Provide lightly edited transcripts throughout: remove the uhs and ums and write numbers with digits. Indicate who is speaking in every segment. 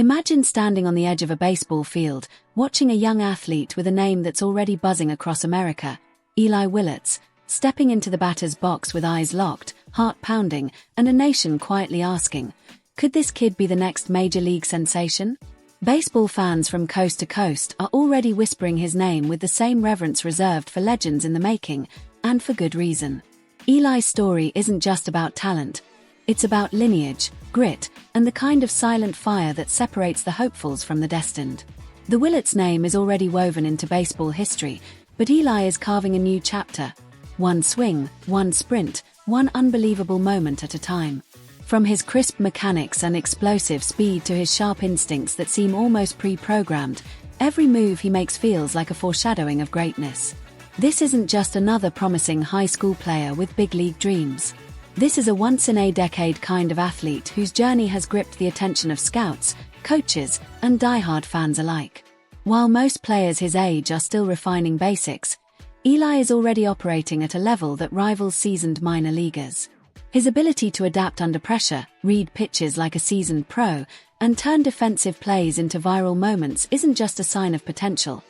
Speaker 1: Imagine standing on the edge of a baseball field, watching a young athlete with a name that's already buzzing across America, Eli Willits, stepping into the batter's box with eyes locked, heart pounding, and a nation quietly asking, could this kid be the next major league sensation? Baseball fans from coast to coast are already whispering his name with the same reverence reserved for legends in the making, and for good reason. Eli's story isn't just about talent. It's about lineage, grit, and the kind of silent fire that separates the hopefuls from the destined. The Willits name is already woven into baseball history, but Eli is carving a new chapter. One swing, one sprint, one unbelievable moment at a time. From his crisp mechanics and explosive speed to his sharp instincts that seem almost pre-programmed, every move he makes feels like a foreshadowing of greatness. This isn't just another promising high school player with big league dreams. This is a once-in-a-decade kind of athlete whose journey has gripped the attention of scouts, coaches, and die-hard fans alike. While most players his age are still refining basics, Eli is already operating at a level that rivals seasoned minor leaguers. His ability to adapt under pressure, read pitches like a seasoned pro, and turn defensive plays into viral moments isn't just a sign of potential.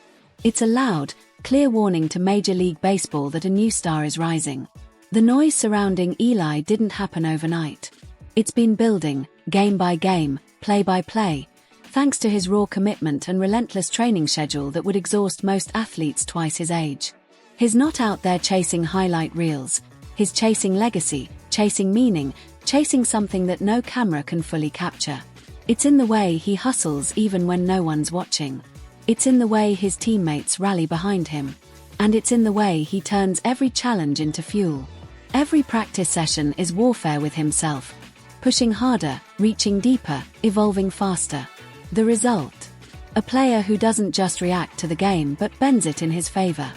Speaker 1: It's a loud, clear warning to Major League Baseball that a new star is rising. The noise surrounding Eli didn't happen overnight. It's been building, game by game, play by play, thanks to his raw commitment and relentless training schedule that would exhaust most athletes twice his age. He's not out there chasing highlight reels. He's chasing legacy, chasing meaning, chasing something that no camera can fully capture. It's in the way he hustles even when no one's watching. It's in the way his teammates rally behind him. And it's in the way he turns every challenge into fuel. Every practice session is warfare with himself, pushing harder, reaching deeper, evolving faster. The result? A player who doesn't just react to the game but bends it in his favor.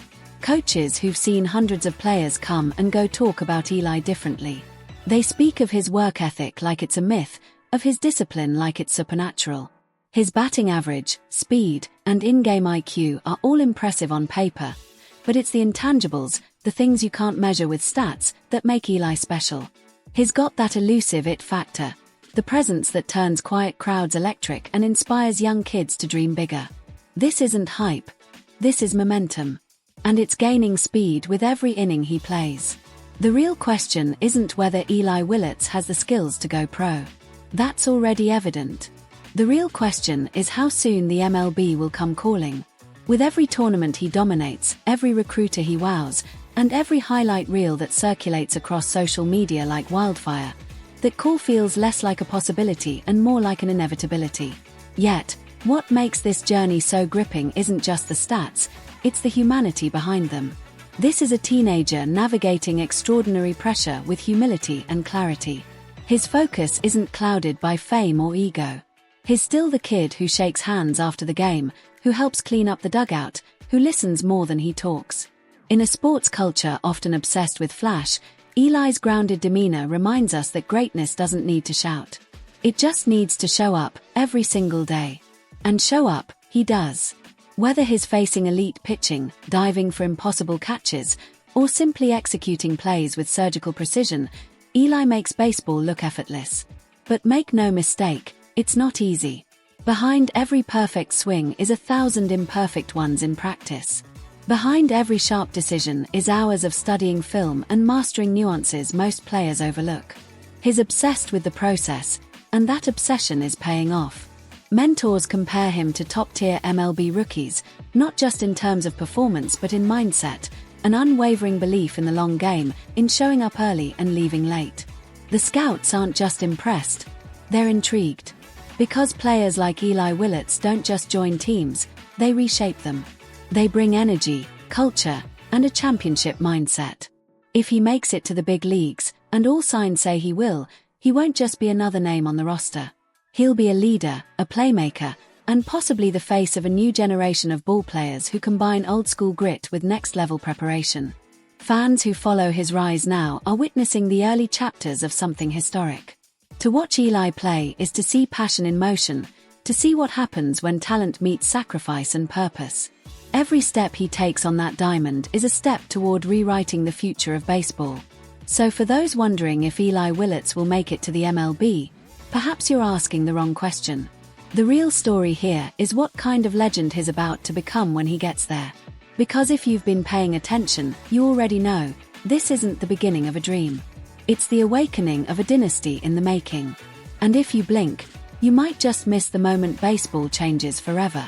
Speaker 1: Coaches who've seen hundreds of players come and go talk about Eli differently. They speak of his work ethic like it's a myth, of his discipline like it's supernatural. His batting average, speed, and in-game IQ are all impressive on paper, but it's the intangibles, the things you can't measure with stats, that make Eli special. He's got that elusive it factor, the presence that turns quiet crowds electric and inspires young kids to dream bigger. This isn't hype. This is momentum. And it's gaining speed with every inning he plays. The real question isn't whether Eli Willits has the skills to go pro. That's already evident. The real question is how soon the MLB will come calling. With every tournament he dominates, every recruiter he wows, and every highlight reel that circulates across social media like wildfire, that call feels less like a possibility and more like an inevitability. Yet, what makes this journey so gripping isn't just the stats, it's the humanity behind them. This is a teenager navigating extraordinary pressure with humility and clarity. His focus isn't clouded by fame or ego. He's still the kid who shakes hands after the game, who helps clean up the dugout, who listens more than he talks. In a sports culture often obsessed with flash, Eli's grounded demeanor reminds us that greatness doesn't need to shout. It just needs to show up, every single day. And show up, he does. Whether he's facing elite pitching, diving for impossible catches, or simply executing plays with surgical precision, Eli makes baseball look effortless. But make no mistake, it's not easy. Behind every perfect swing is 1,000 imperfect ones in practice. Behind every sharp decision is hours of studying film and mastering nuances most players overlook. He's obsessed with the process, and that obsession is paying off. Mentors compare him to top-tier MLB rookies, not just in terms of performance but in mindset, an unwavering belief in the long game, in showing up early and leaving late. The scouts aren't just impressed, they're intrigued. Because players like Eli Willits don't just join teams, they reshape them. They bring energy, culture, and a championship mindset. If he makes it to the big leagues, and all signs say he will, he won't just be another name on the roster. He'll be a leader, a playmaker, and possibly the face of a new generation of ballplayers who combine old-school grit with next-level preparation. Fans who follow his rise now are witnessing the early chapters of something historic. To watch Eli play is to see passion in motion, to see what happens when talent meets sacrifice and purpose. Every step he takes on that diamond is a step toward rewriting the future of baseball. So for those wondering if Eli Willits will make it to the MLB, perhaps you're asking the wrong question. The real story here is what kind of legend he's about to become when he gets there. Because if you've been paying attention, you already know, this isn't the beginning of a dream. It's the awakening of a dynasty in the making. And if you blink, you might just miss the moment baseball changes forever.